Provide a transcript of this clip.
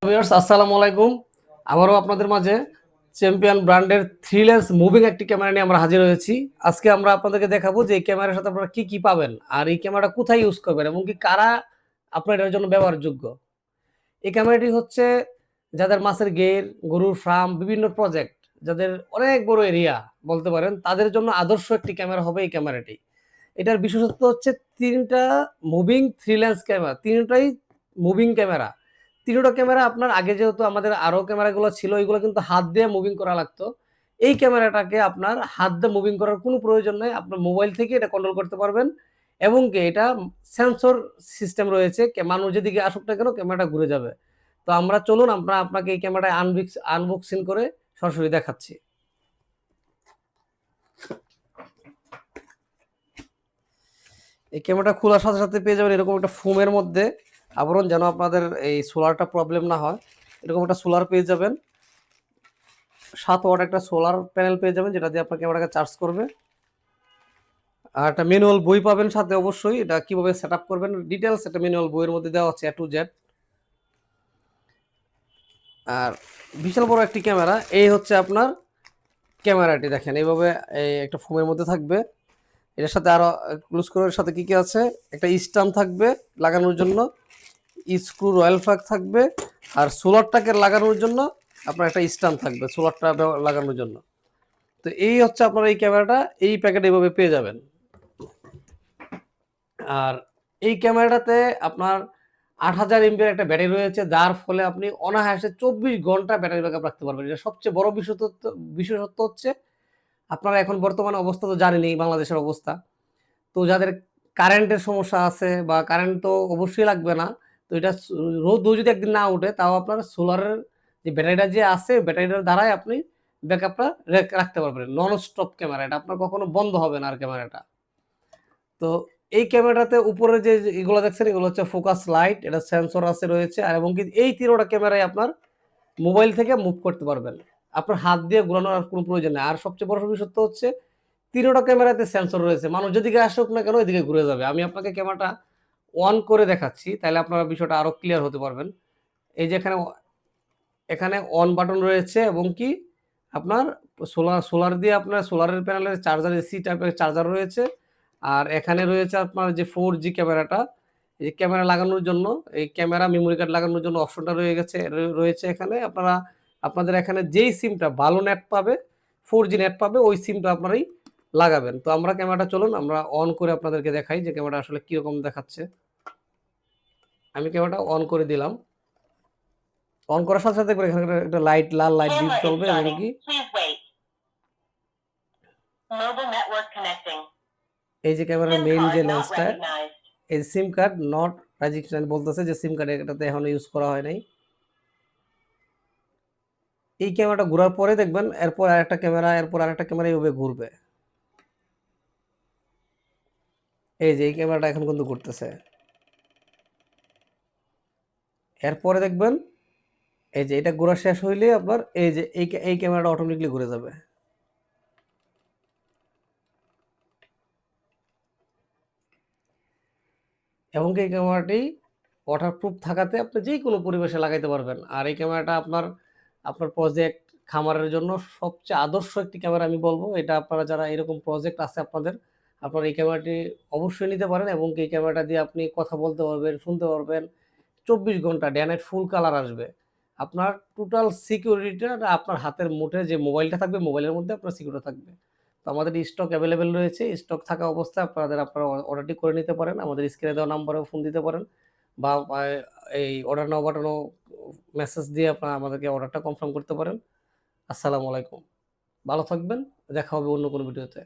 Viewers আসসালামু আলাইকুম। আবারও আপনাদের মাঝে চ্যাম্পিয়ন ব্র্যান্ডের থ্রি লেন্স মুভিং একটি ক্যামেরা নিয়ে আমরা হাজির হয়েছি। আজকে আমরা আপনাদেরকে দেখাবো যে এই ক্যামেরার সাথে আপনারা কি পাবেন, আর এই ক্যামেরাটা কোথায় ইউজ করবেন এবং কি কারা আপনার এটার জন্য ব্যবহারযোগ্য। এই ক্যামেরাটি হচ্ছে যাদের মাছের গের, গরুর ফার্ম, বিভিন্ন প্রজেক্ট, যাদের অনেক বড় এরিয়া বলতে পারেন, তাদের জন্য আদর্শ একটি ক্যামেরা হবে এই ক্যামেরাটি। এটার বিশেষত্ব হচ্ছে ৩ টা মুভিং থ্রি লেন্স ক্যামেরা, ৩ টাই মুভিং ক্যামেরা। ৩ টা ক্যামেরা আপনার আগে যেহেতু আমাদের আরো ক্যামেরাগুলো ছিল, এগুলো কিন্তু হাত দিয়ে মুভিং করা লাগতো। এই ক্যামেরাটাকে আপনার হাত দিয়ে মুভিং করার কোনো প্রয়োজন নাই। আপনার মোবাইল থেকে এটা কন্ট্রোল করতে পারবেন এবং কি এটা সেন্সর সিস্টেম রয়েছে। মানুষ যেদিকে আসুক না কেন ক্যামেরাটা ঘুরে যাবে। তো আমরা চলুন আমরা আপনাকে এই ক্যামেরাটা আনবক্সিং করে সরাসরি দেখাচ্ছি। এই ক্যামেরাটা খোলার সাথে, সাথে পেয়ে যাবেন এরকম একটা ফোমের মধ্যে আবরণ, যেন আপনাদের এই সোলারটা প্রবলেম না হয়। এরকম একটা সোলার পেয়ে যাবেন। ৭ ওয়াট একটা সোলার প্যানেল পেয়ে যাবেন, যেটা দিয়ে আপনার ক্যামেরাটাকে চার্জ করবে। আর একটা ম্যানুয়াল বই পাবেন সাথে অবশ্যই। এটা কিভাবে সেটআপ করবেন ডিটেইলস একটা ম্যানুয়াল বইয়ের মধ্যে দেওয়া আছে A to Z। আর বিশাল বড় একটি ক্যামেরা। এই হচ্ছে আপনার ক্যামেরাটি, দেখেন এইভাবে একটা ফোমের মধ্যে থাকবে। এটার সাথে আরো ক্লোজ করার সাথে কি আছে, একটা স্টাম্প থাকবে লাগানোর জন্য, স্ক্রু রয়্যাল প্লাগ থাকবে, আর সোলারটাকে লাগানোর জন্য আপনার একটা স্টাম্প থাকবে সোলারটা লাগানোর জন্য। তো এই হচ্ছে আপনার এই ক্যামেরাটা এই প্যাকেটে এইভাবে পেয়ে যাবেন। আর এই ক্যামেরাটাতে আপনার ৮০০০ এমপির একটা ব্যাটারি রয়েছে, যার ফলে আপনি অনায়াসে ২৪ ঘন্টা ব্যাটারি ব্যাকআপ রাখতে পারবেন। এটা সবচেয়ে বড় বিশেষত্ব হচ্ছে আপনারা এখন বর্তমানে অবস্থা তো জানেনই বাংলাদেশের অবস্থা। তো যাদের কারেন্টের সমস্যা আছে বা কারেন্ট তো অবশ্যই লাগবে না। তো এটা রোদও যদি একদিন না উঠে, তাও আপনার সোলারের যে ব্যাটারিটা যে আছে, ব্যাটারিটার দ্বারাই আপনি ব্যাকআপটা রাখতে পারবেন। নন স্টপ ক্যামেরা, এটা আপনার কখনো বন্ধ হবে না আর ক্যামেরাটা। তো এই ক্যামেরাটাতে উপরে যে এগুলো দেখছেন, এগুলো হচ্ছে ফোকাস লাইট, এটা সেন্সর আছে রয়েছে, আর এবং কি এই ৩টা ক্যামেরাই আপনার মোবাইল থেকে মুভ করতে পারবেন। আপনার হাত দিয়ে ঘোরানোর আর কোনো প্রয়োজন নেই। আর সবচেয়ে বড় বিশেষত্ব হচ্ছে ৩টা ক্যামেরাতে সেন্সর রয়েছে। মানুষ যেদিকে আসুক না কেন এদিকে ঘুরে যাবে। আমি আপনাকে ক্যামেরাটা অন করে দেখাচ্ছি, তাইলে আপনারা বিষয়টা আরো ক্লিয়ার হতে পারবেন। এই যে এখানে অন বাটন রয়েছে এবং কি আপনার সোলার দিয়ে আপনার সোলারের প্যানেলের চার্জার, এসি টাইপের চার্জার রয়েছে। আর এখানে রয়েছে আপনার যে 4G ক্যামেরাটা, এই ক্যামেরা লাগানোর জন্য, এই ক্যামেরা মেমোরি কার্ড লাগানোর জন্য অপশনটা রয়েছে এখানে। আপনাদের এখানে যেই সিমটা ভালো নেট পাবে, 4G নেট পাবে, ওই সিমটা আপনারাই লাগাবেন। তো আমরা ক্যামেরাটা চলুন আমরা অন করে আপনাদেরকে দেখাই যে ক্যামেরাটা আসলে কিরকম দেখাচ্ছে। আমি ক্যামেরাটা অন করে দিলাম। অন করার সাথে, সাথে দেখবেন এখানে একটা লাইট, লাল লাইট ডিপ জ্বলবে এবং কি এই যে ক্যামেরার মেইন যে লেন্সটা, এই সিম কার্ড নট রেজিস্ট্রেশন বলতেছে যে সিম কার্ড এটাতে এখনো ইউজ করা হয় নাই। এই ক্যামেরাটা ঘোরার পরে দেখবেন এরপর আরেকটা ক্যামেরা এইভাবে ঘুরবে। এই যে এই ক্যামেরাটা এখন কিন্তু ঘুরতেছে। এরপরে দেখবেন এই যে এটা ঘোরা শেষ হইলে আপনার এই যে এই ক্যামেরাটা অটোমেটিকলি ঘুরে যাবে। এবং এই ক্যামেরাটি ওয়াটারপ্রুফ থাকাতে আপনি যেকোনো পরিবেশে লাগাইতে পারবেন। আর এই ক্যামেরাটা আপনার প্রজেক্ট, খামারের জন্য সবচেয়ে আদর্শ একটি ক্যামেরা আমি বলব। এটা আপনারা যারা এরকম প্রজেক্ট আছে আপনারা এই ক্যামেরাটি অবশ্যই নিতে পারেন এবং এই ক্যামেরাটা দিয়ে আপনি কথা বলতে পারবেন, শুনতে পারবেন। ২৪ ঘন্টা ডে নাইট ফুল কালার আসবে। আপনার টোটাল সিকিউরিটিটা আপনার হাতের মুঠে যে মোবাইলটা থাকবে, মোবাইলের মধ্যে আপনার সিকিউরিটি থাকবে। তো আমাদের স্টক অ্যাভেলেবেল রয়েছে। স্টক থাকা অবস্থায় আপনারা অর্ডারটি করে নিতে পারেন। আমাদের স্ক্রিনে দেওয়া নাম্বারেও ফোন দিতে পারেন বা এই অর্ডার নাও বাটনও মেসেজ দিয়ে আপনারা আমাদেরকে অর্ডারটা কনফার্ম করতে পারেন। আসসালামু আলাইকুম। ভালো থাকবেন। দেখা হবে অন্য কোনো ভিডিওতে।